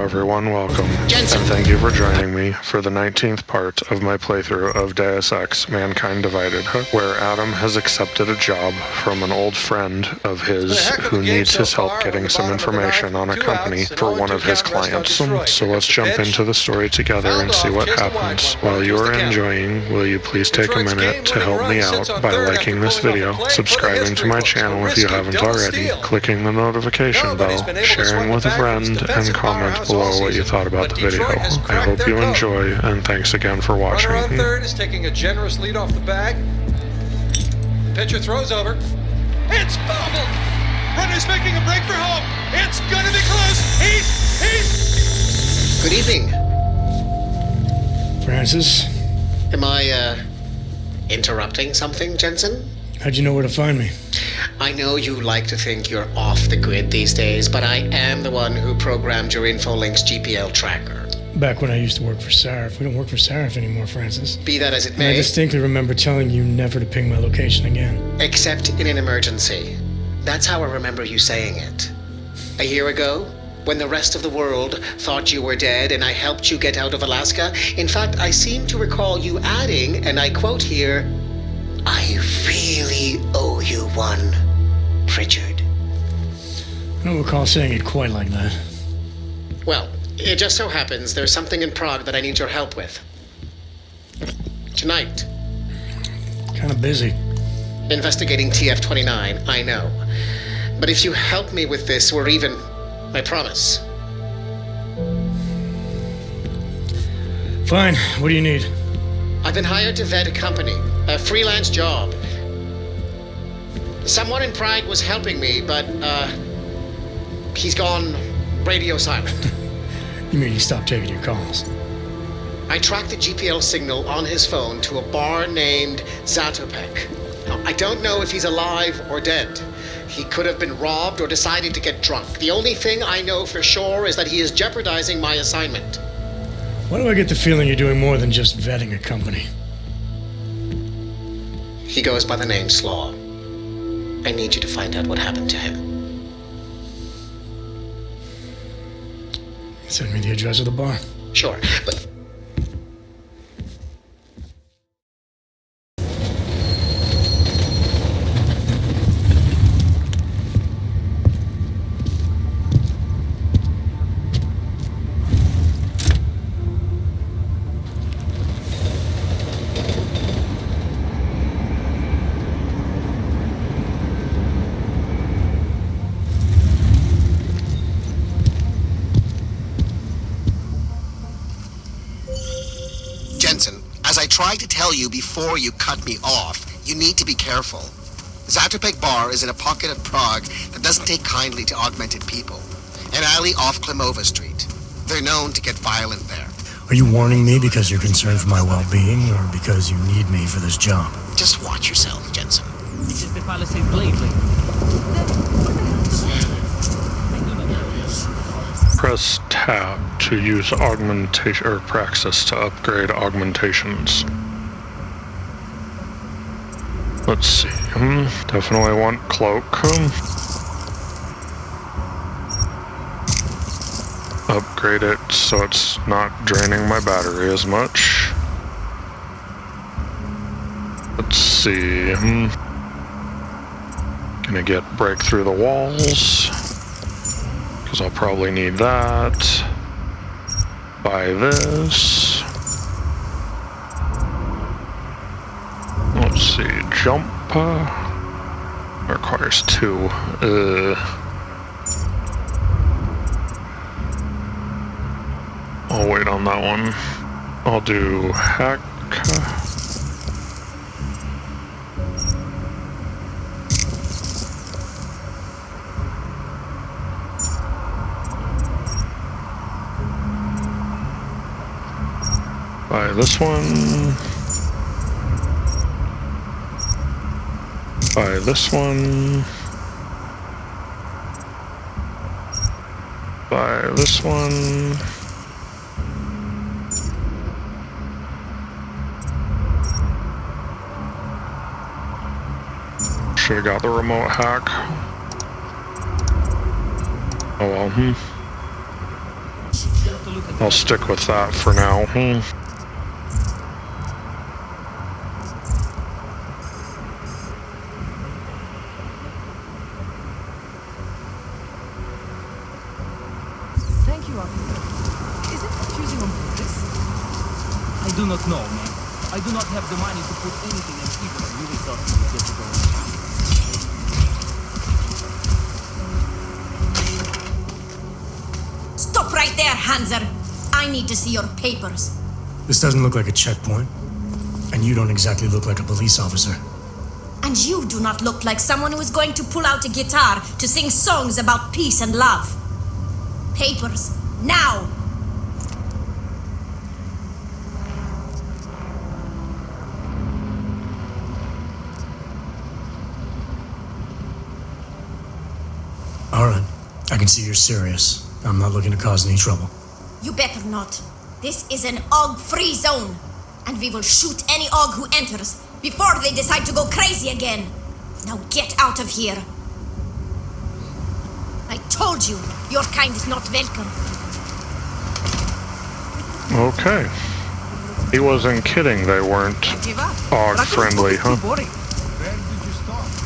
everyone, welcome. Jensen. And thank you for joining me for the 19th part of my playthrough of Deus Ex, Mankind Divided, where Adam has accepted a job from an old friend of his who needs his help getting some information on a company for one of his clients. So let's jump into the story together and see what happens. While you are enjoying, will you please take a minute to help me out by liking this video, subscribing to my channel if you haven't already, clicking the notification bell, sharing with a friend, and comment below what you thought about the video. I hope you enjoy, and thanks again for watching. Runner on third is taking a generous lead off the bag. The pitcher throws over. It's bobbled! Runner's making a break for home. It's gonna be close. He's... Good evening. Francis? Am I, interrupting something, Jensen? How'd you know where to find me? I know you like to think you're off the grid these days, but I am the one who programmed your Infolink's GPL tracker. Back when I used to work for Sarif. We don't work for Sarif anymore, Francis. Be that as it And I may, distinctly remember telling you never to ping my location again. except in an emergency. That's how I remember you saying it. A year ago, when the rest of the world thought you were dead and I helped you get out of Alaska, in fact, I seem to recall you adding, and I quote here, "I really owe you one, Pritchard." I don't recall saying it quite like that. Well, it just so happens there's something in Prague that I need your help with. Tonight. Kind of busy. Investigating TF-29, I know. But if you help me with this, we're even. I promise. Fine. What do you need? I've been hired to vet a company, a freelance job. Someone in Prague was helping me, but, he's gone radio silent. You mean he stopped taking your calls? I tracked the GPL signal on his phone to a bar named Zatopek. Now, I don't know if he's alive or dead. He could have been robbed or decided to get drunk. The only thing I know for sure is that he is jeopardizing my assignment. Why do I get the feeling you're doing more than just vetting a company? He goes by the name Slaw. I need you to find out what happened to him. Send me the address of the bar. Sure, but... Jensen, as I tried to tell you before you cut me off, you need to be careful. Zatopek Bar is in a pocket of Prague that doesn't take kindly to augmented people. An alley off Klimova Street. They're known to get violent there. Are you warning me because you're concerned for my well-being, or because you need me for this job? Just watch yourself, Jensen. This is the Palisade Bladely. Press tab to use augmentation or praxis to upgrade augmentations. Let's see. Definitely want cloak. Upgrade it so it's not draining my battery as much. Let's see. Gonna get break through the walls, because I'll probably need that. Buy this. Let's see, jump requires 2. I'll wait on that one. I'll do hack. Buy this one. Buy this one. Buy this one. Should have got the remote hack. Oh well. to look at the I'll stick with that for now. Thank you, officer. Is it confusing on purpose? I do not know, man. I do not have the money to put anything in people I really thought it would get to go on. Stop right there, Hanser! I need to see your papers. This doesn't look like a checkpoint. And you don't exactly look like a police officer. And you do not look like someone who is going to pull out a guitar to sing songs about peace and love. Papers, now! Alright, I can see you're serious. I'm not looking to cause any trouble. You better not. This is an AUG-free zone. And we will shoot any AUG who enters before they decide to go crazy again. Now get out of here. I told you, your kind is not welcome. Okay. He wasn't kidding, they weren't AUG-friendly, huh?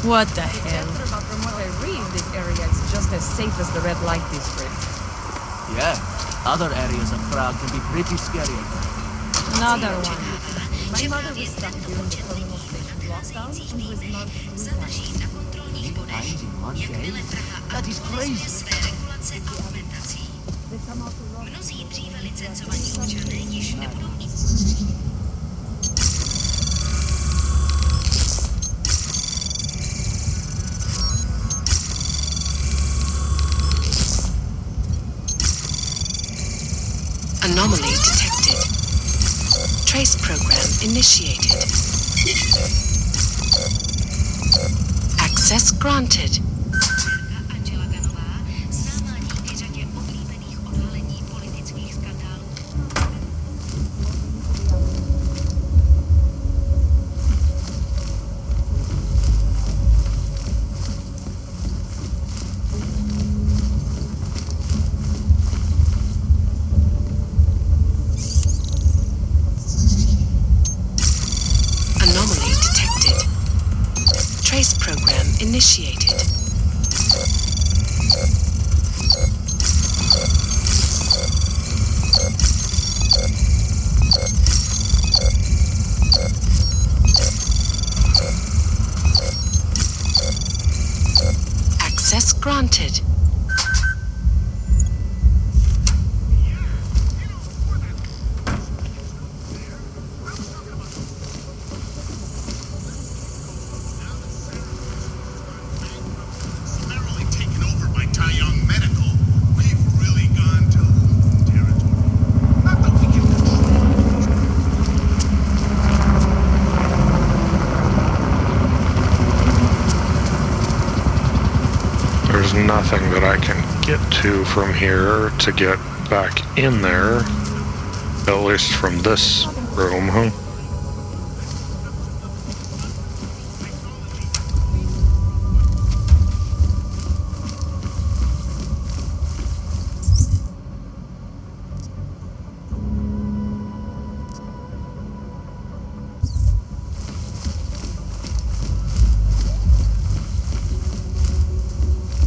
What the hell? From what I read, this area is just as safe as the red light district. Yeah, other areas of Prague can be pretty scary. Another one. My mother was stuck during the terminal station lockdown and was not Times in one day? That is crazy. Mnozí dříve licencovaní občané již nebudou mít. Anomaly detected. Trace program initiated. Access granted. Anomaly detected. Trace program initiated. Access granted. There's nothing that I can get to from here to get back in there. At least from this room, huh?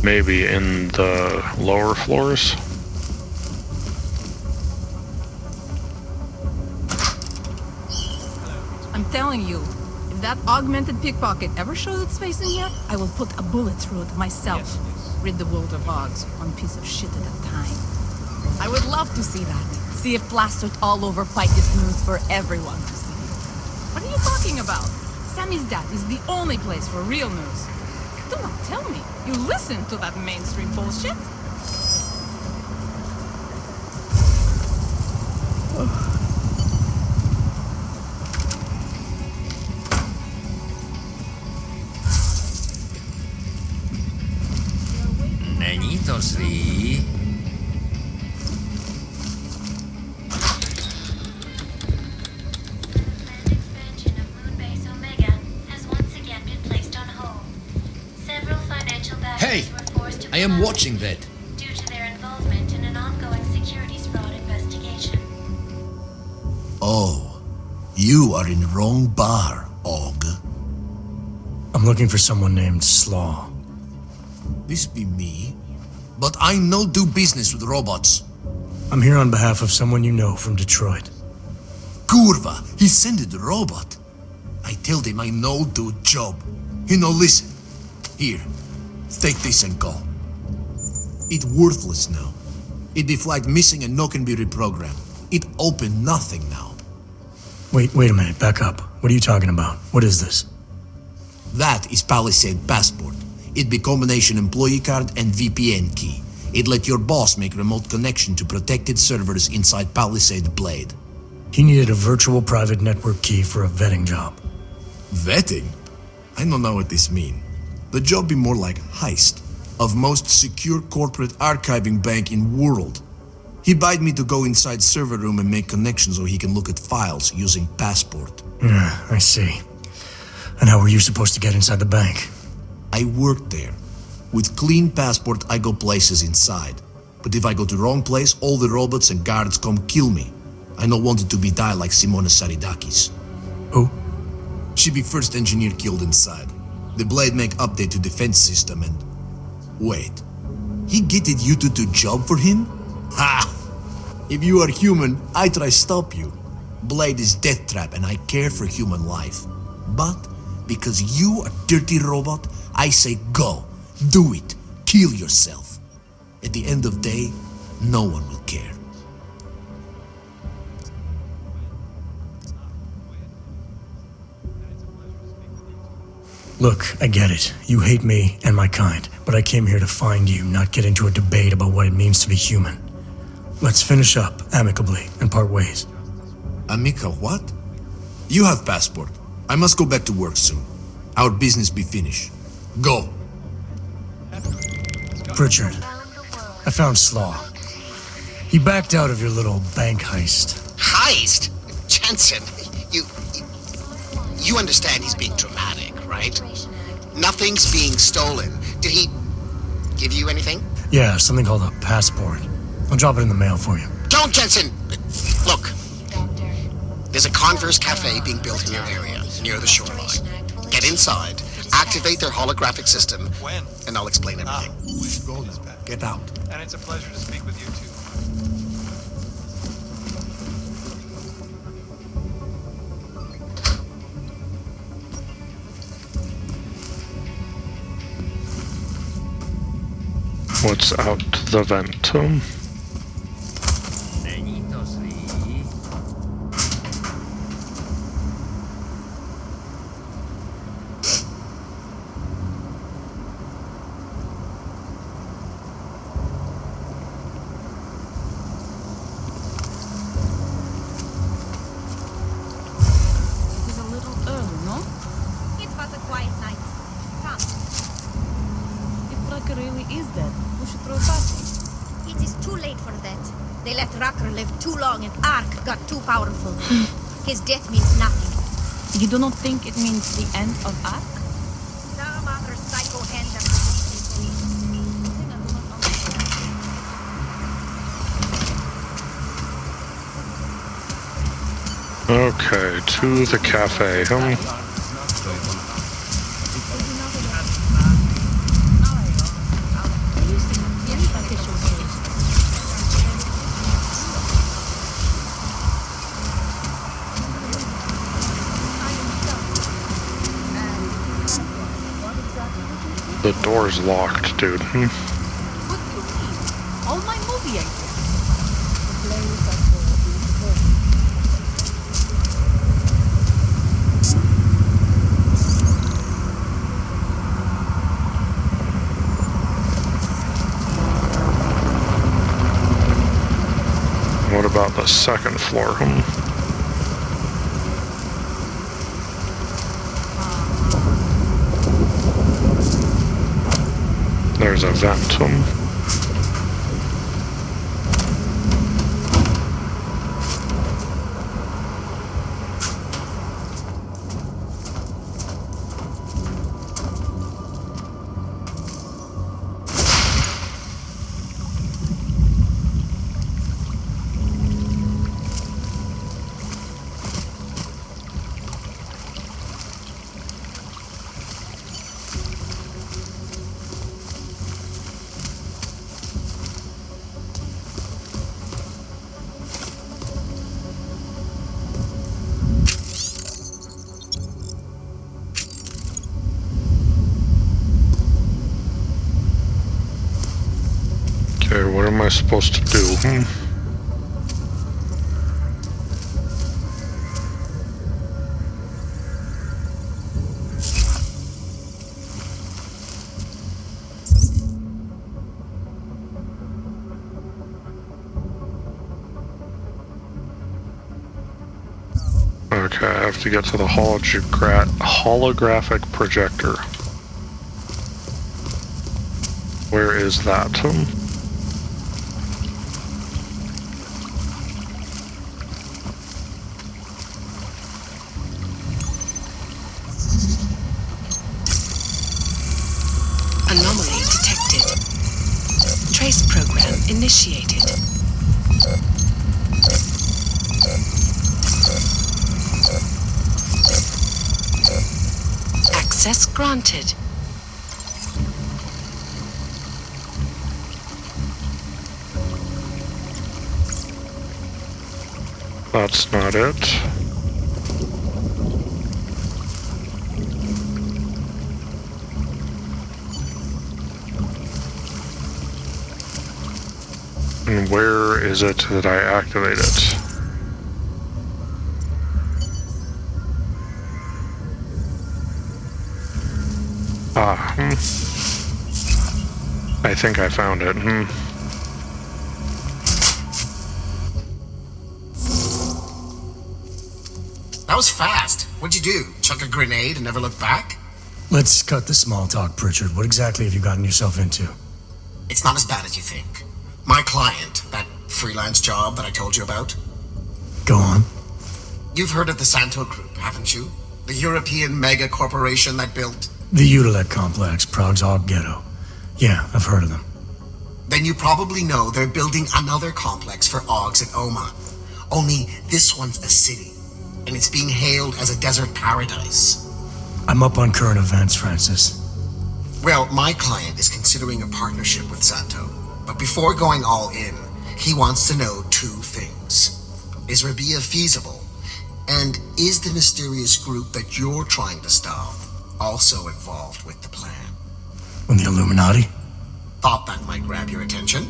Maybe in the lower floors? I'm telling you, if that augmented pickpocket ever shows its face in here, I will put a bullet through it myself. Rid the world of Augs, one piece of shit at a time. I would love to see that. See it plastered all over Pike's news for everyone to see. What are you talking about? Sammy's dad is the only place for real news. Do not tell me you listen to that mainstream bullshit. Není to zlý. Hey, I am watching that. Due to their involvement in an ongoing securities fraud investigation. Oh, you are in the wrong bar, Og. I'm looking for someone named Slaw. This be me, but I no do business with robots. I'm here on behalf of someone you know from Detroit. Kurva, he sent the robot. I told him I no do job. He no listen. Here, take this and go. It worthless now. It be flagged missing and no can be reprogrammed. It open nothing now. Wait a minute, back up. What are you talking about? What is this? That is Palisade Passport. It be combination employee card and VPN key. It let your boss make remote connection to protected servers inside Palisade Blade. He needed a virtual private network key for a vetting job. Vetting? I don't know what this mean. The job be more like heist of most secure corporate archiving bank in world. He bade me to go inside server room and make connections so he can look at files using Passport. Yeah, I see. And how were you supposed to get inside the bank? I worked there. With clean Passport, I go places inside. But if I go to wrong place, all the robots and guards come kill me. I no wanted to be die like Simona Saridakis. Who? She be first engineer killed inside. The Blade make update to defense system and... Wait. He getted you to do job for him? Ha! If you are human, I try stop you. Blade is death trap and I care for human life. But, because you are dirty robot, I say go. Do it. Kill yourself. At the end of day, no one will care. Look, I get it. You hate me and my kind, but I came here to find you, not get into a debate about what it means to be human. Let's finish up amicably and part ways. Amica what? You have Passport. I must go back to work soon. Our business be finished. Go. Pritchard, I found Slaw. He backed out of your little bank heist. Heist? Jensen, you understand he's being dramatic, right? Nothing's being stolen. Did he give you anything? Yeah, something called a passport. I'll drop it in the mail for you. Don't, Jensen! Look, there's a Converse cafe being built in your area, near the shoreline. Get inside, activate their holographic system, and I'll explain everything. Go now. Get out. And it's a pleasure to speak with you too. What's out the ventum? His death means nothing. You do not think it means the end of Ark? Some other psycho hand Okay, to the cafe. The door's locked, dude. What do you mean? All my movie ideas. What about the second floor? There's a ventum. what am I supposed to do? Okay, I have to get to the holographic projector. Where is that? Anomaly detected. Trace program initiated. Access granted. That's not it. And where is it that I activate it? I think I found it. That was fast. What'd you do? Chuck a grenade and never look back? Let's cut the small talk, Pritchard. What exactly have you gotten yourself into? It's not as bad as you think. My client, that freelance job that I told you about. Go on. You've heard of the Santo Group, haven't you? The European mega corporation that built... The Utilec Complex, Prague's Og Ghetto. Yeah, I've heard of them. Then you probably know they're building another complex for Ogs in Oma. Only this one's a city, and it's being hailed as a desert paradise. I'm up on current events, Francis. Well, my client is considering a partnership with Santo, but before going all in, he wants to know two things. Is Rabia feasible? And is the mysterious group that you're trying to stop also involved with the plan? From the Illuminati? Thought that might grab your attention.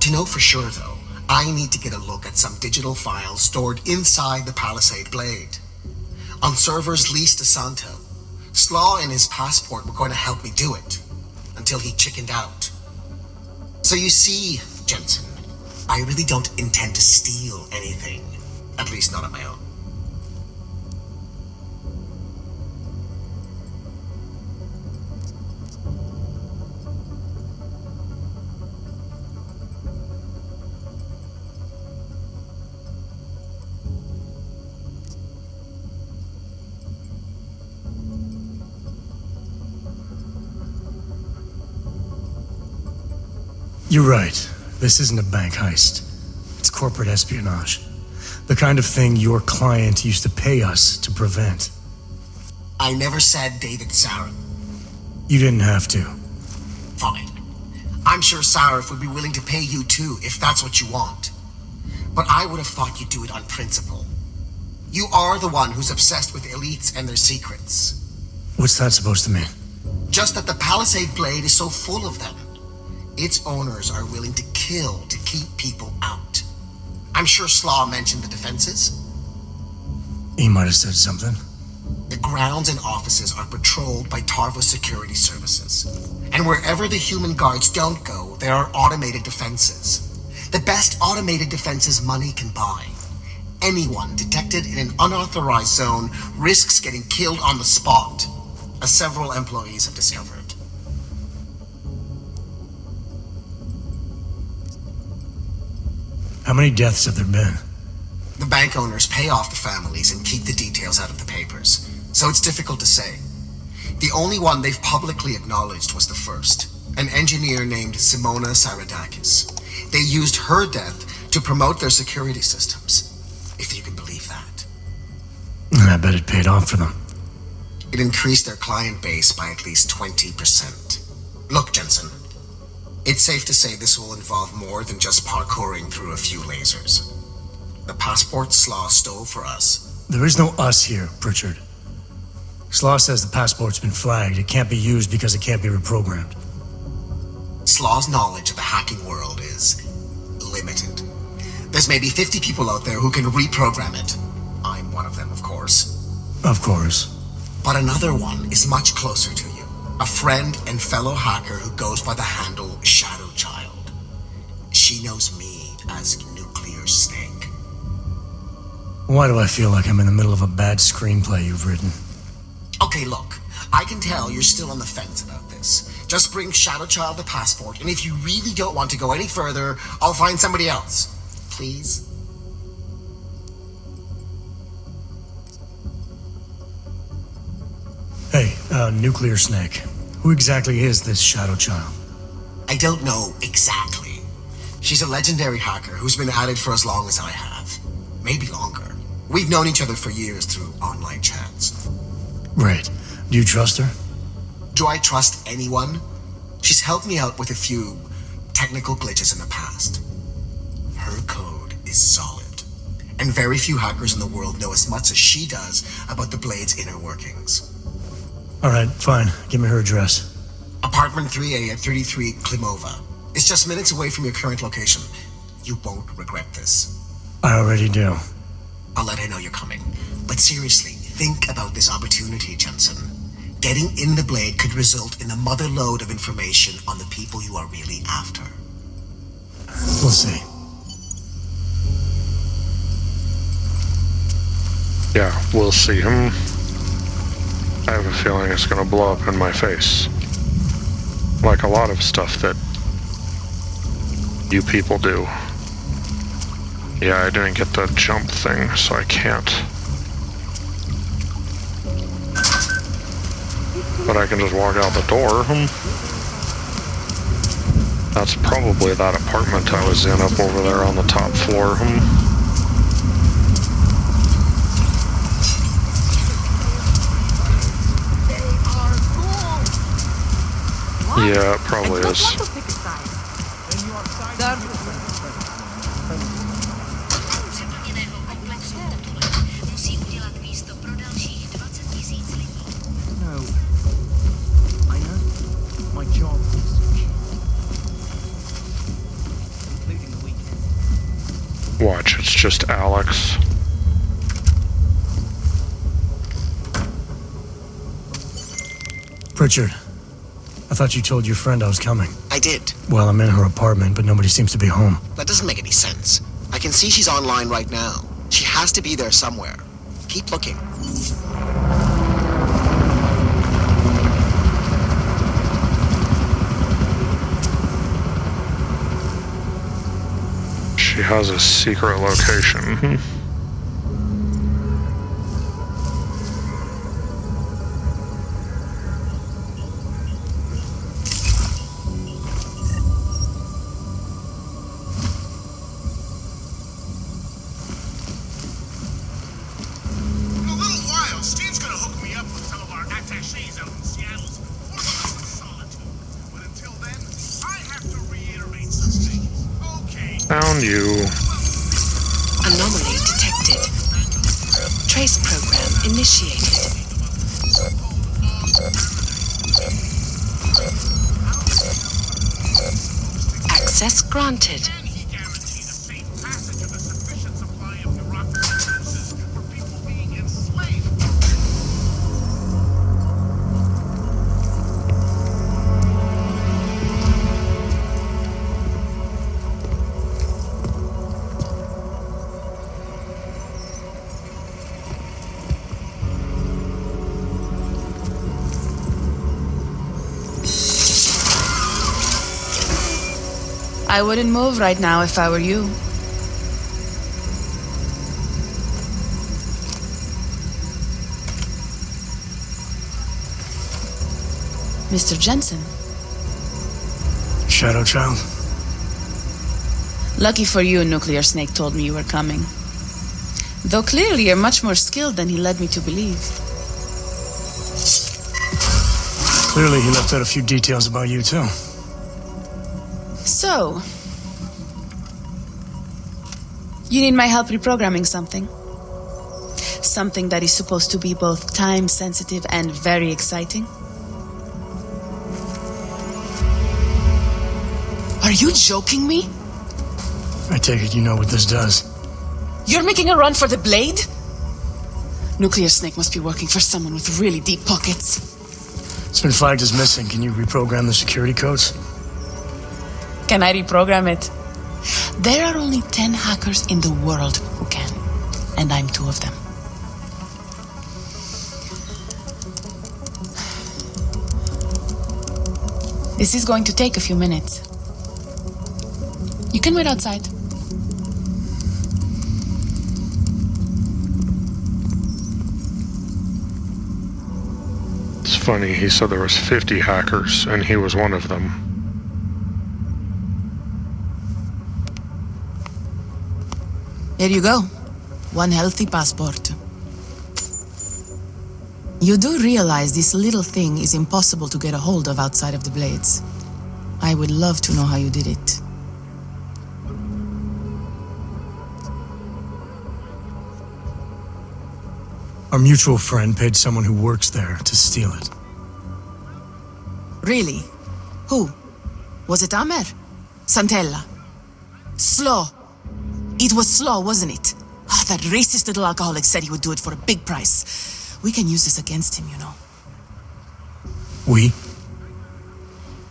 To know for sure, though, I need to get a look at some digital files stored inside the Palisade Blade. On servers leased to Santo, Slaw and his passport were going to help me do it, until he chickened out. So you see, Jensen, I really don't intend to steal anything, at least not on my own. You're right. This isn't a bank heist. It's corporate espionage. The kind of thing your client used to pay us to prevent. I never said David Sarif. You didn't have to. Fine. I'm sure Sarif would be willing to pay you too, if that's what you want. But I would have thought you'd do it on principle. You are the one who's obsessed with elites and their secrets. What's that supposed to mean? Just that the Palisade Blade is so full of them. Its owners are willing to kill to keep people out. I'm sure Slaw mentioned the defenses. He might have said something. The grounds and offices are patrolled by Tarva security services. And wherever the human guards don't go, there are automated defenses. The best automated defenses money can buy. Anyone detected in an unauthorized zone risks getting killed on the spot, as several employees have discovered. How many deaths have there been? The bank owners pay off the families and keep the details out of the papers, so it's difficult to say. The only one they've publicly acknowledged was the first, an engineer named Simona Saradakis. They used her death to promote their security systems, if you can believe that. I bet it paid off for them. It increased their client base by at least 20%. Look, Jensen, it's safe to say this will involve more than just parkouring through a few lasers. The passport Slaw stole for us. There is no us here, Pritchard. Slaw says the passport's been flagged. It can't be used because it can't be reprogrammed. Slaw's knowledge of the hacking world is limited. There's maybe 50 people out there who can reprogram it. I'm one of them, of course. Of course. But another one is much closer to you. A friend and fellow hacker who goes by the handle ShadowChild. She knows me as NuclearSnake. Why do I feel like I'm in the middle of a bad screenplay you've written? Okay, look. I can tell you're still on the fence about this. Just bring ShadowChild the passport, and if you really don't want to go any further, I'll find somebody else. Please? Hey, NuclearSnake. Who exactly is this ShadowChild? I don't know exactly. She's a legendary hacker who's been at it for as long as I have. Maybe longer. We've known each other for years through online chats. Right. Do you trust her? Do I trust anyone? She's helped me out with a few technical glitches in the past. Her code is solid, and very few hackers in the world know as much as she does about the Blade's inner workings. Alright, fine. Give me her address. Apartment 3A at 33 Klimova. It's just minutes away from your current location. You won't regret this. I already do. I'll let her know you're coming. But seriously, think about this opportunity, Jensen. Getting in the Blade could result in a mother lode of information on the people you are really after. We'll see. Yeah, we'll see him. I have a feeling it's gonna blow up in my face. Like a lot of stuff that you people do. Yeah, I didn't get the jump thing, so I can't. But I can just walk out the door. That's probably that apartment I was in up over there on the top floor. Yeah, it probably is. Musí udělat místo pro dalších 20 000 lidí. No. I know. My job is including the weekend. Watch, it's just Alex. Pritchard. I thought you told your friend I was coming. I did. Well, I'm in her apartment, but nobody seems to be home. That doesn't make any sense. I can see she's online right now. She has to be there somewhere. Keep looking. She has a secret location. Found you. Anomaly detected. Trace program initiated. Access granted. I wouldn't move right now if I were you. Mr. Jensen. ShadowChild? Lucky for you, NuclearSnake told me you were coming. Though clearly you're much more skilled than he led me to believe. Clearly he left out a few details about you, too. So, you need my help reprogramming something. Something that is supposed to be both time-sensitive and very exciting. Are you joking me? I take it you know what this does. You're making a run for the blade? NuclearSnake must be working for someone with really deep pockets. It's been flagged as missing. Can you reprogram the security codes? Can I reprogram it? There are only 10 hackers in the world who can, and I'm 2 of them. This is going to take a few minutes. You can wait outside. It's funny, he said there was 50 hackers, and he was one of them. Here you go. 1 healthy passport. You do realize this little thing is impossible to get a hold of outside of the Blades. I would love to know how you did it. Our mutual friend paid someone who works there to steal it. Really? Who? Was it Amer? Santella? Slow? It was Slow, wasn't it? Ah, that racist little alcoholic said he would do it for a big price. We can use this against him, you know. We?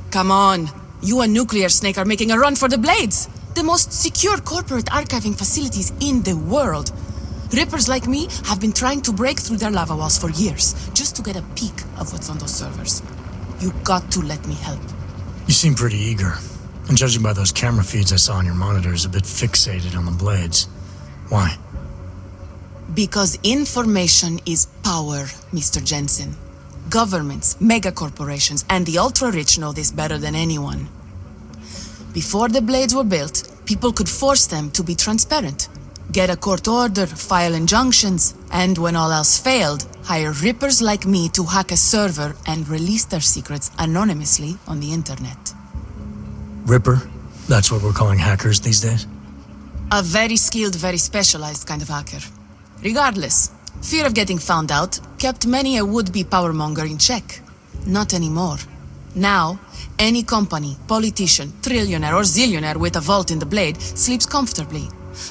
Come on. You and NuclearSnake are making a run for the Blades. The most secure corporate archiving facilities in the world. Rippers like me have been trying to break through their lava walls for years, just to get a peek of what's on those servers. You got to let me help. You seem pretty eager. And judging by those camera feeds I saw on your monitors, a bit fixated on the Blades. Why? Because information is power, Mr. Jensen. Governments, megacorporations, and the ultra-rich know this better than anyone. Before the Blades were built, people could force them to be transparent. Get a court order, file injunctions, and when all else failed, hire rippers like me to hack a server and release their secrets anonymously on the internet. Ripper? That's what we're calling hackers these days? A very skilled, very specialized kind of hacker. Regardless, fear of getting found out kept many a would-be powermonger in check. Not anymore. Now, any company, politician, trillionaire or zillionaire with a vault in the Blade sleeps comfortably,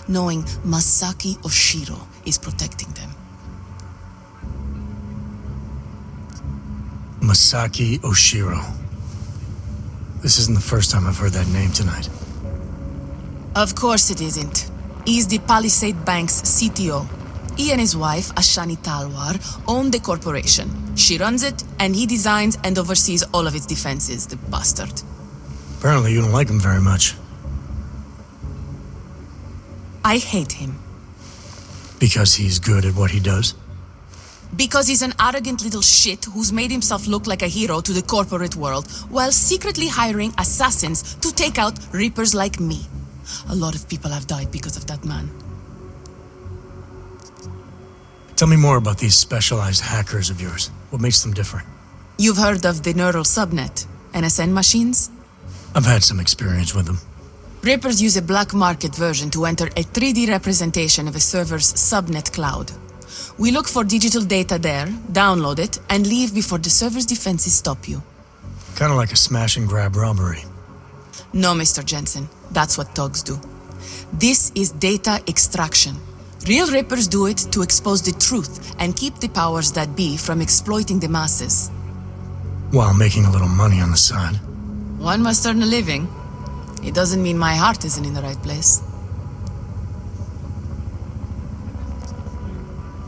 knowing Masaki Oshiro is protecting them. Masaki Oshiro. This isn't the first time I've heard that name tonight. Of course it isn't. He's the Palisade Bank's CTO. He and his wife, Ashani Talwar, own the corporation. She runs it, and he designs and oversees all of its defenses, the bastard. Apparently you don't like him very much. I hate him. Because he's good at what he does? Because he's an arrogant little shit who's made himself look like a hero to the corporate world, while secretly hiring assassins to take out rippers like me. A lot of people have died because of that man. Tell me more about these specialized hackers of yours. What makes them different? You've heard of the neural subnet, NSN machines? I've had some experience with them. Rippers use a black market version to enter a 3D representation of a server's subnet cloud. We look for digital data there, download it, and leave before the server's defenses stop you. Kind of like a smash and grab robbery. No, Mr. Jensen. That's what thugs do. This is data extraction. Real rippers do it to expose the truth and keep the powers that be from exploiting the masses. While making a little money on the side. One must earn a living. It doesn't mean my heart isn't in the right place.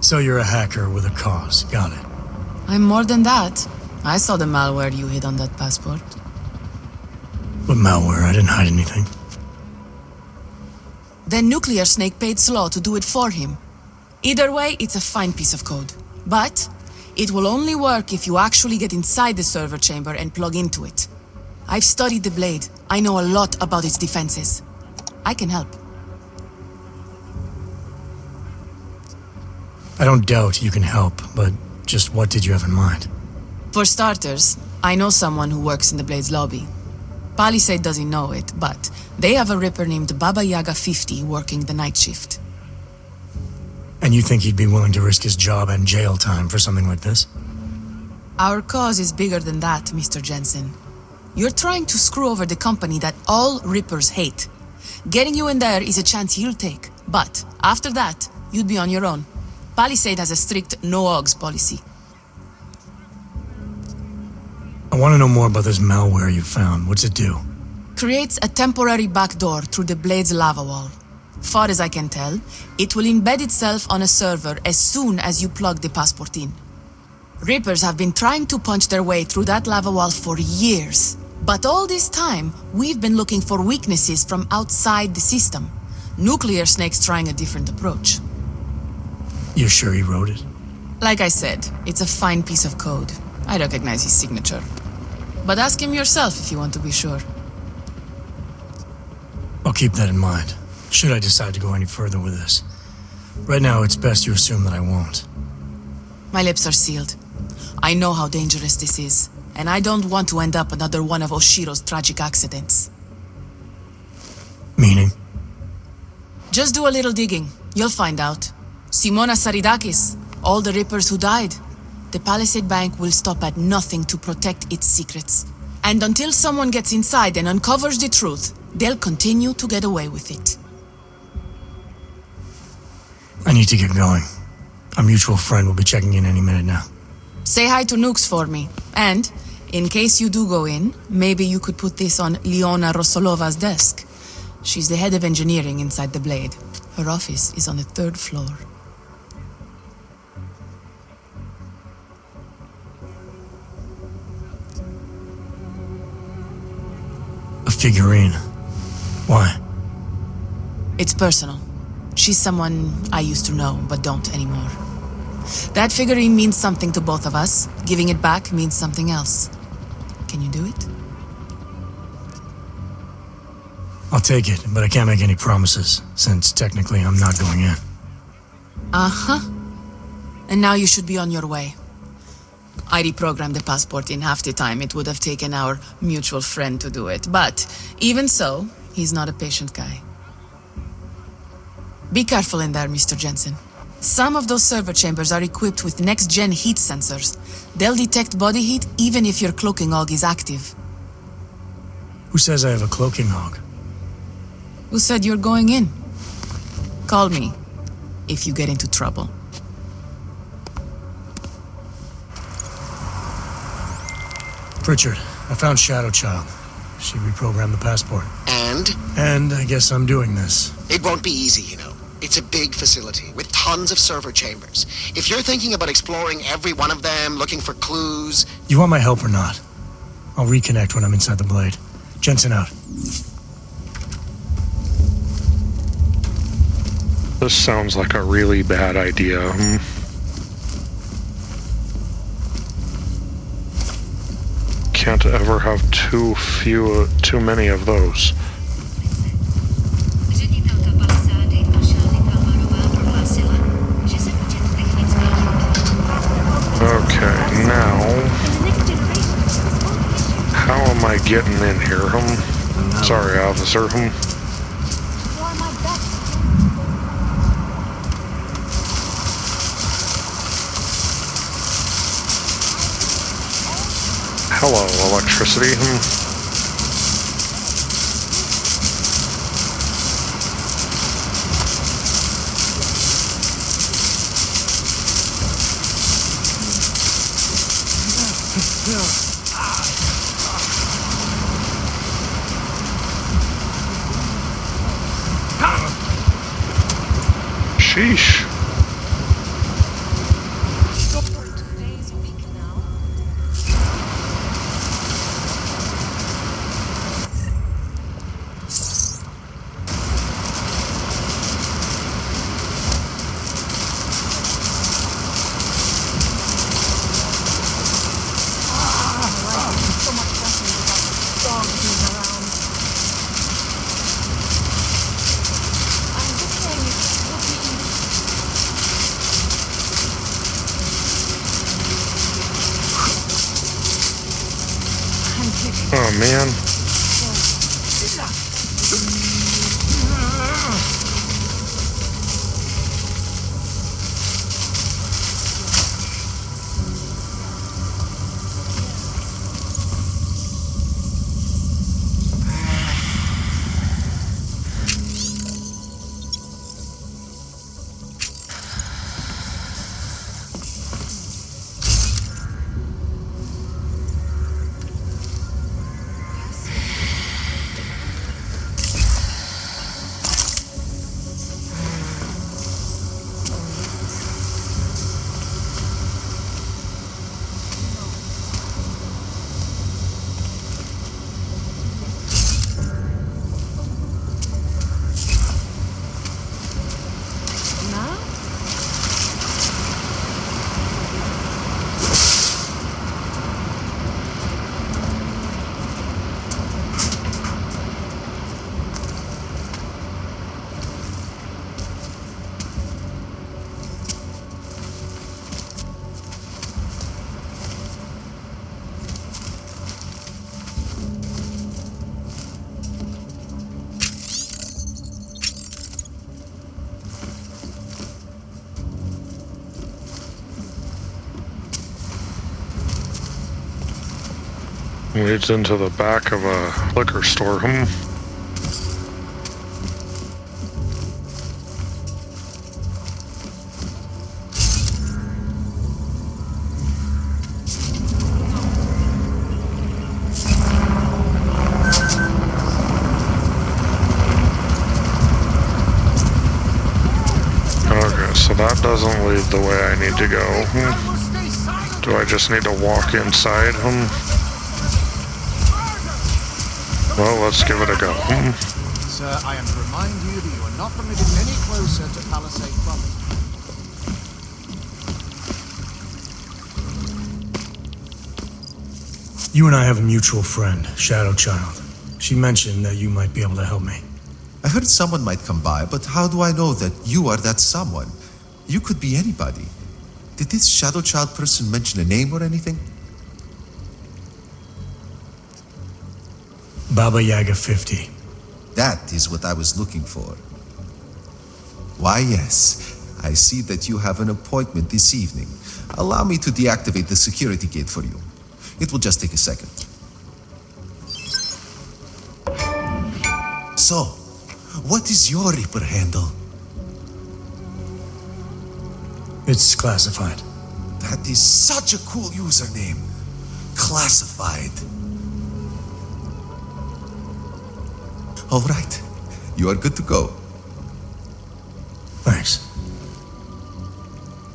So you're a hacker with a cause. Got it. I'm more than that. I saw the malware you hid on that passport. But malware, I didn't hide anything. Then NuclearSnake paid Slow to do it for him. Either way, it's a fine piece of code. But it will only work if you actually get inside the server chamber and plug into it. I've studied the Blade. I know a lot about its defenses. I can help. I don't doubt you can help, but just what did you have in mind? For starters, I know someone who works in the Blade's lobby. Palisade doesn't know it, but they have a ripper named Baba Yaga 50 working the night shift. And you think he'd be willing to risk his job and jail time for something like this? Our cause is bigger than that, Mr. Jensen. You're trying to screw over the company that all Rippers hate. Getting you in there is a chance he'll take, but after that, you'd be on your own. Palisade has a strict no-ogs policy. I want to know more about this malware you found. What's it do? Creates a temporary backdoor through the Blade's lava wall. Far as I can tell, it will embed itself on a server as soon as you plug the passport in. Rippers have been trying to punch their way through that lava wall for years. But all this time, we've been looking for weaknesses from outside the system. NuclearSnake's trying a different approach. You're sure he wrote it? Like I said, it's a fine piece of code. I recognize his signature. But ask him yourself if you want to be sure. I'll keep that in mind, should I decide to go any further with this. Right now, it's best you assume that I won't. My lips are sealed. I know how dangerous this is, and I don't want to end up another one of Oshiro's tragic accidents. Meaning? Just do a little digging. You'll find out. Simona Saridakis, all the Rippers who died. The Palisade Bank will stop at nothing to protect its secrets. And until someone gets inside and uncovers the truth, they'll continue to get away with it. I need to get going. Our mutual friend will be checking in any minute now. Say hi to Nukes for me. And, in case you do go in, maybe you could put this on Leona Rosolova's desk. She's the head of engineering inside the Blade. Her office is on the 3rd floor. A figurine. Why? It's personal. She's someone I used to know, but don't anymore. That figurine means something to both of us. Giving it back means something else. Can you do it? I'll take it, but I can't make any promises, since technically I'm not going in. Uh-huh. And now you should be on your way. I reprogrammed the passport in half the time it would have taken our mutual friend to do it, but even so, he's not a patient guy. Be careful in there, Mr. Jensen. Some of those server chambers are equipped with next-gen heat sensors. They'll detect body heat even if your cloaking hog is active. Who says I have a cloaking hog? Who said you're going in? Call me if you get into trouble. Pritchard, I found ShadowChild. She reprogrammed the passport. And? And I guess I'm doing this. It won't be easy, you know. It's a big facility with tons of server chambers. If you're thinking about exploring every one of them, looking for clues... You want my help or not? I'll reconnect when I'm inside the Blade. Jensen out. This sounds like a really bad idea. Can't ever have too many of those. Okay, now how am I getting in here? Sorry, officer. Hello, electricity. Sheesh. Oh man. Leads into the back of a liquor store. Okay, so that doesn't lead the way I need to go. Do I just need to walk inside? Well, let's give it a go. Sir, I am to remind you that you are not permitted any closer to Palisade property. You and I have a mutual friend, ShadowChild. She mentioned that you might be able to help me. I heard someone might come by, but how do I know that you are that someone? You could be anybody. Did this ShadowChild person mention a name or anything? Baba Yaga 50. That is what I was looking for. Why, yes. I see that you have an appointment this evening. Allow me to deactivate the security gate for you. It will just take a second. So, what is your Reaper handle? It's classified. That is such a cool username. Classified. All right. You are good to go. Thanks.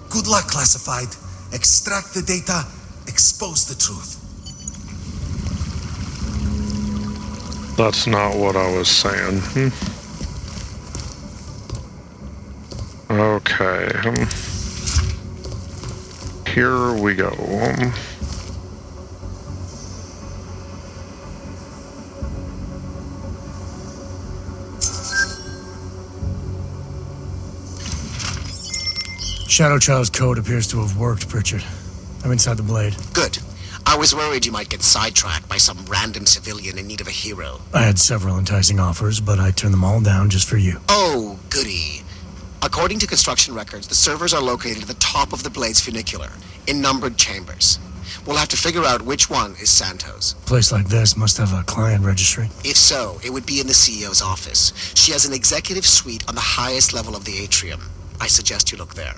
Good luck, Classified. Extract the data, expose the truth. That's not what I was saying. Okay. Here we go. ShadowChild's code appears to have worked, Pritchard. I'm inside the Blade. Good. I was worried you might get sidetracked by some random civilian in need of a hero. I had several enticing offers, but I turned them all down just for you. Oh, goody. According to construction records, the servers are located at the top of the Blade's funicular, in numbered chambers. We'll have to figure out which one is Santos. A place like this must have a client registry. If so, it would be in the CEO's office. She has an executive suite on the highest level of the atrium. I suggest you look there.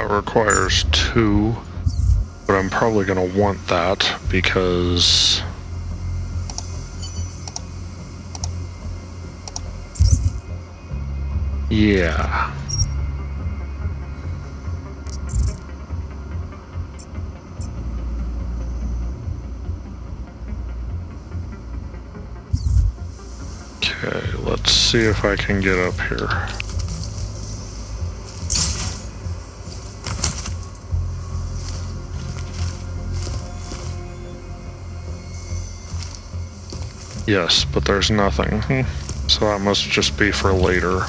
Requires 2, but I'm probably going to want that because yeah. Okay, let's see if I can get up here. Yes, but there's nothing. So that must just be for later.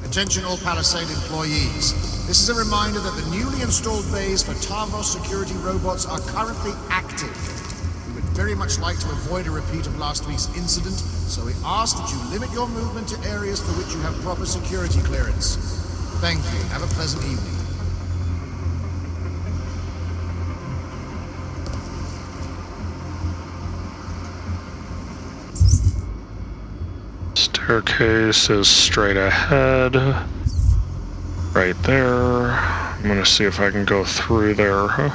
Attention all Palisade employees. This is a reminder that the newly installed bays for Tavros security robots are currently active. We would very much like to avoid a repeat of last week's incident, so we ask that you limit your movement to areas for which you have proper security clearance. Thank you. Have a pleasant evening. Staircase is straight ahead. Right there. I'm gonna see if I can go through there.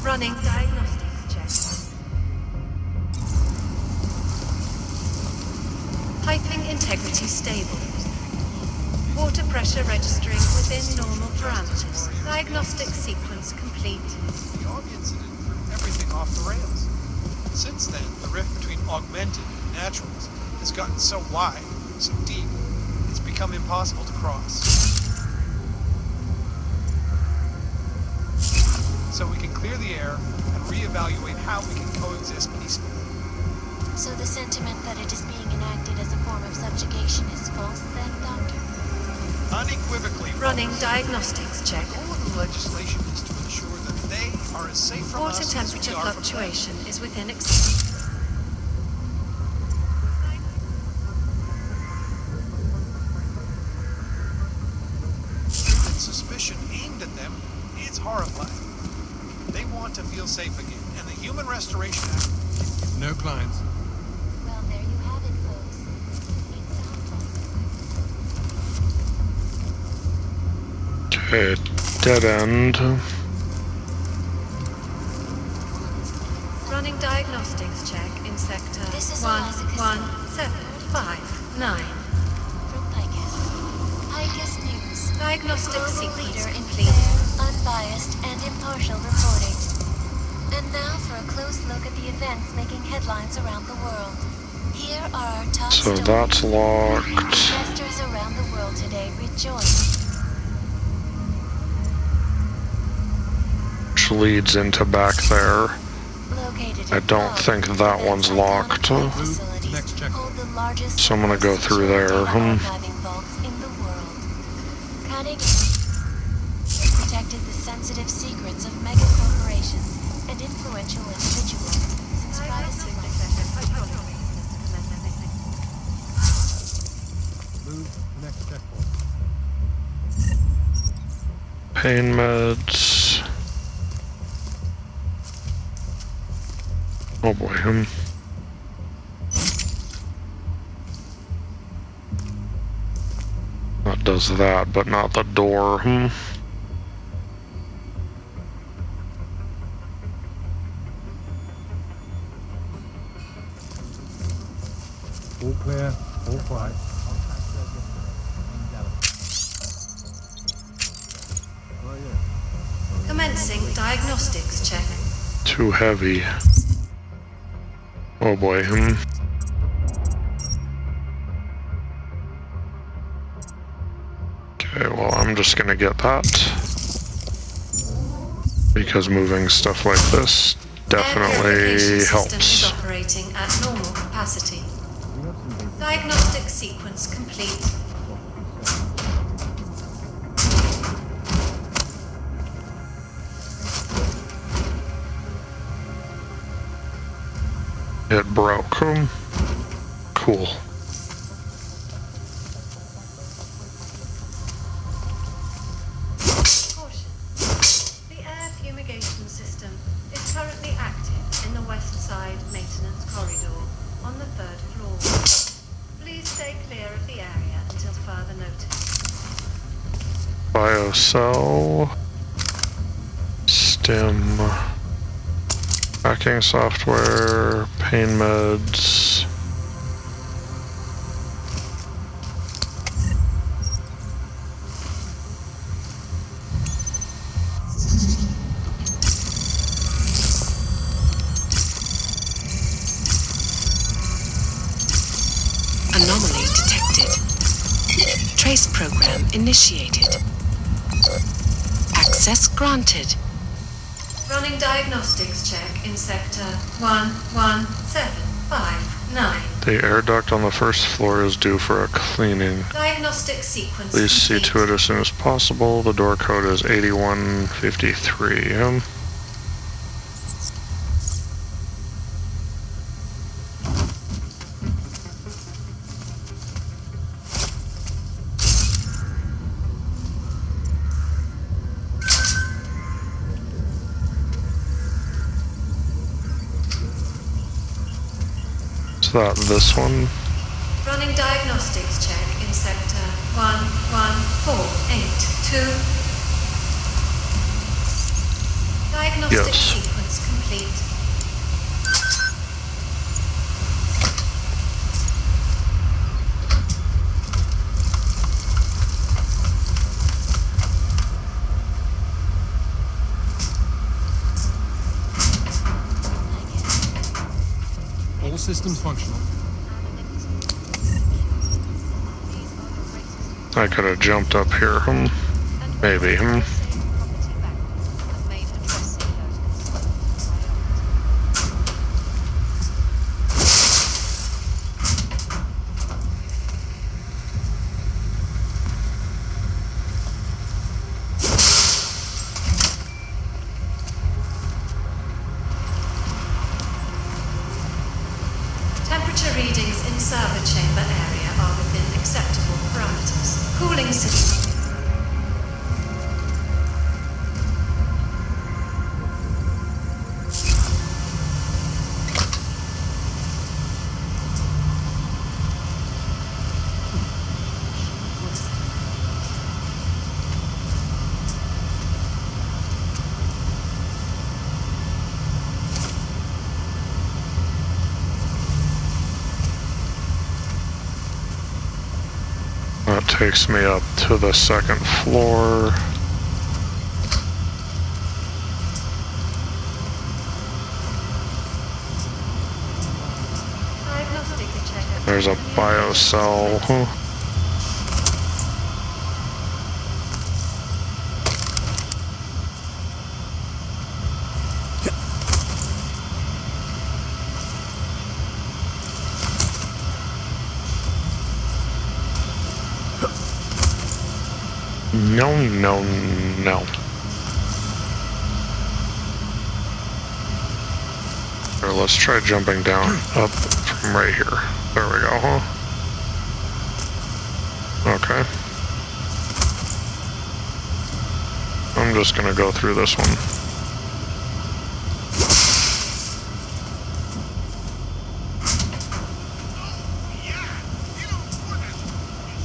Running diagnostics check. Piping integrity stable. Water pressure registering with within normal parameters. Diagnostic sequence complete. The Og incident threw everything off the rails. Since then, the rift between augmented and naturals has gotten so wide, so deep, it's become impossible to cross. So we can clear the air and reevaluate how we can coexist peacefully. So the sentiment that it is being enacted as a form of subjugation is false then, Doctor? Unequivocally Running false. diagnostics check. The goal of the legislation is to ensure that they are as safe from Water us temperature as we are from them. fluctuation is within Suspicion aimed at them is horrifying. They want to feel safe again, and the Human Restoration Act... No clients. Well, there you have it, folks. Okay, dead end. Running diagnostics check in sector 11759. From Picus News. Diagnostic sequence complete. Unbiased and impartial reporting. And now for a close look at the events making headlines around the world. Here are our top So stories. that's locked. Investors around the world today rejoice. Which leads into back there. Located I don't think that one's locked. So I'm gonna go through there. Archiving vaults in the world. Cunning protected the sensitive secrets of mega corporations and influential individuals since privacy rights. Move to the next checkpoint. Pain meds. Oh boy, That does that, but not the door, All clear, all quiet. Commencing diagnostics check. Too heavy. Oh boy, Okay, well, I'm just gonna get that. Because moving stuff like this definitely System is helps. operating at normal capacity. Diagnostic sequence complete. It broke. Cool. Caution. The air fumigation system is currently active in the west side maintenance corridor on the 3rd floor. Please stay clear of the area until further notice. Biocell. Stim. Tracking software. Pain meds. Anomaly detected. Trace program initiated. Access granted. Running diagnostics check in sector 11759. The air duct on the first floor is due for a cleaning. Diagnostic sequence Please see complete. to it as soon as possible. The door code is 8153. Is that this one? Running diagnostics check in sector 11482. Diagnostic Yes. sequence complete. system's functional. I could have jumped up here, maybe, Temperature readings in server chamber area are within acceptable parameters. Cooling system. That takes me up to the second floor. There's a biocell. No, no, no. Here, let's try jumping down up from right here. There we go, huh? Okay. I'm just gonna go through this one.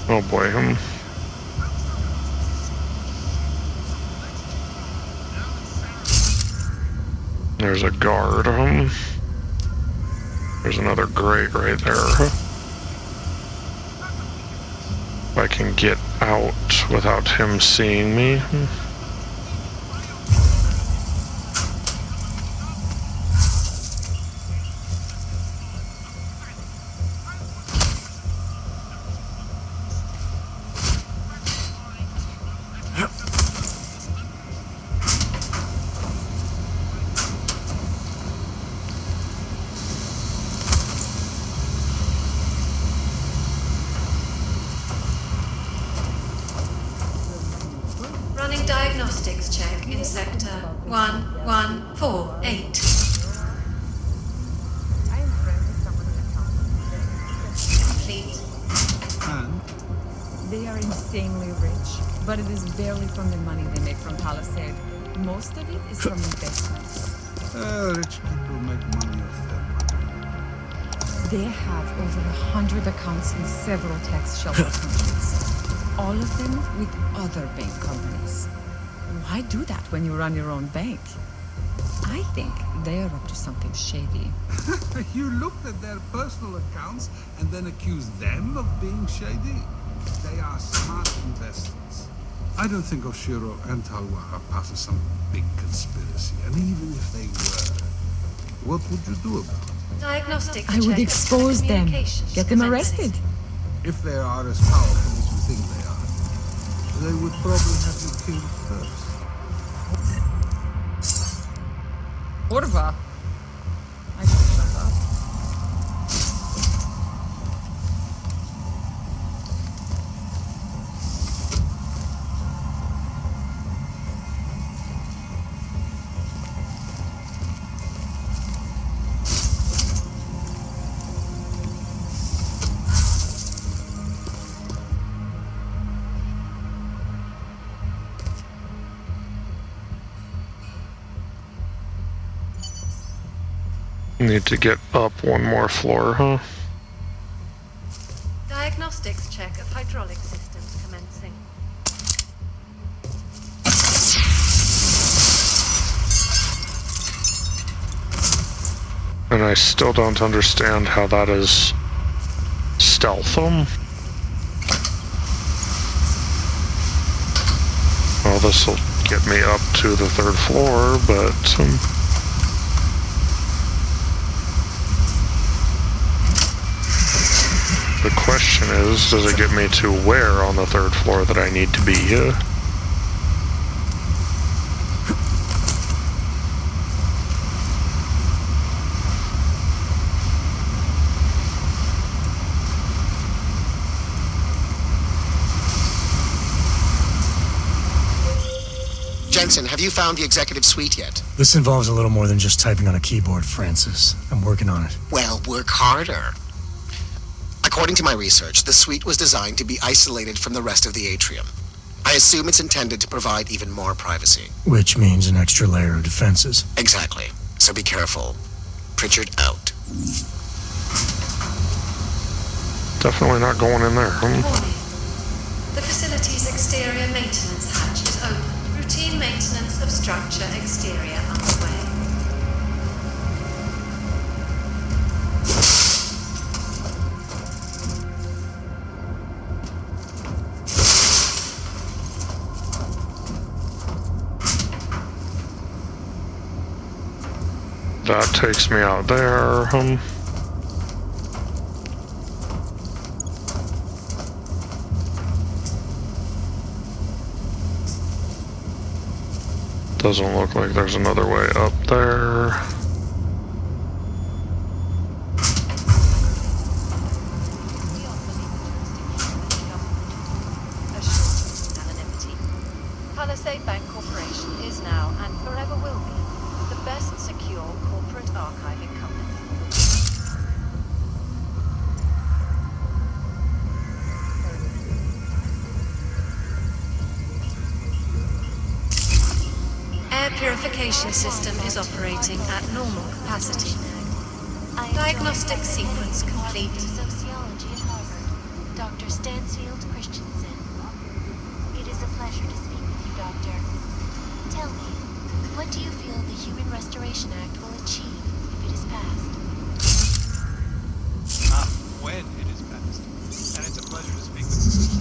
Oh boy, There's a guard, There's another grate right there, If I can get out without him seeing me. Running diagnostics check in sector 1148. Complete. And they are insanely rich, but it is barely from the money they make from Palisade. Most of it is from investments. Rich people make money off their money. They have over 100 accounts in several tax shelter countries. All of them with other bank companies. Why do that when you run your own bank? I think they're up to something shady. You looked at their personal accounts and then accused them of being shady? They are smart investors. I don't think Oshiro and Talwa are part of some big conspiracy, and even if they were, what would you do about it? Diagnostics I would check expose them, get them arrested. If they are as powerful as you think they are, they would probably have you killed first. Orva. I should shut up. Need to get up one more floor, huh? Diagnostics check of hydraulic systems commencing. And I still don't understand how that is stealth. Well, this will get me up to the third floor, but The question is, does it get me to where on the 3rd floor that I need to be? Jensen, have you found the executive suite yet? This involves a little more than just typing on a keyboard, Francis. I'm working on it. Well, work harder. According to my research, the suite was designed to be isolated from the rest of the atrium. I assume it's intended to provide even more privacy. Which means an extra layer of defenses. Exactly. So be careful. Pritchard out. Definitely not going in there. Warning. The facility's exterior maintenance hatch is open. Routine maintenance of structure exterior underway. That takes me out there. Doesn't look like there's another way up there. Palisade Bank Corporation is now and forever will be the best secure corporate archiving company. Air purification system is operating at normal capacity. Diagnostic sequence complete. Sociology at Harvard, Dr. Stansfield Christensen. It is a pleasure to speak with you, Doctor. Tell me, what do you feel the Human Restoration Act will achieve if it is passed? When it is passed. And it's a pleasure to speak with you.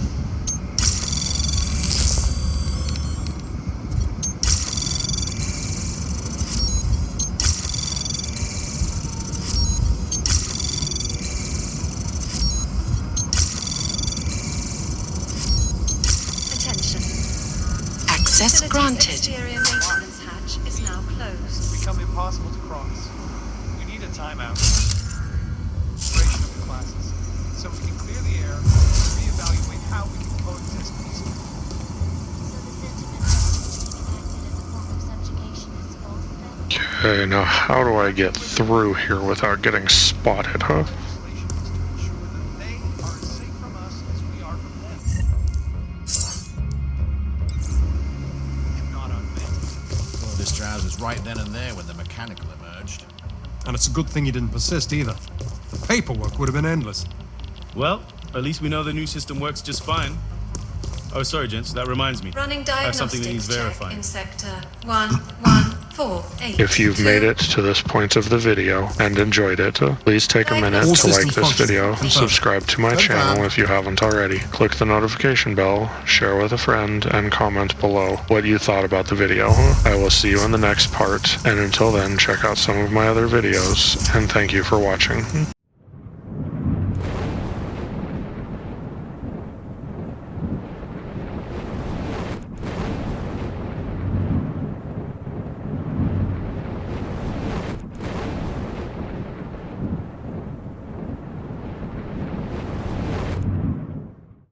Access granted. Exterior maintenance hatch is now closed. It's become impossible to cross. We need a timeout. Separation of the classes, so we can clear the air and reevaluate how we can coexist peacefully. So the sentiment that being enacted as a form of subjugation is false, then? Okay, now how do I get through here without getting spotted, huh? This drowser's right then and there when the mechanical emerged. And it's a good thing you didn't persist either. The paperwork would have been endless. Well, at least we know the new system works just fine. Oh, sorry, gents, that reminds me. Running I have something that needs diagnostics check verifying. in sector 11482. If you've made it to this point of the video and enjoyed it, please take a minute to like this video, subscribe to my channel if you haven't already, click the notification bell, share with a friend, and comment below what you thought about the video. I will see you in the next part, and until then, check out some of my other videos, and thank you for watching.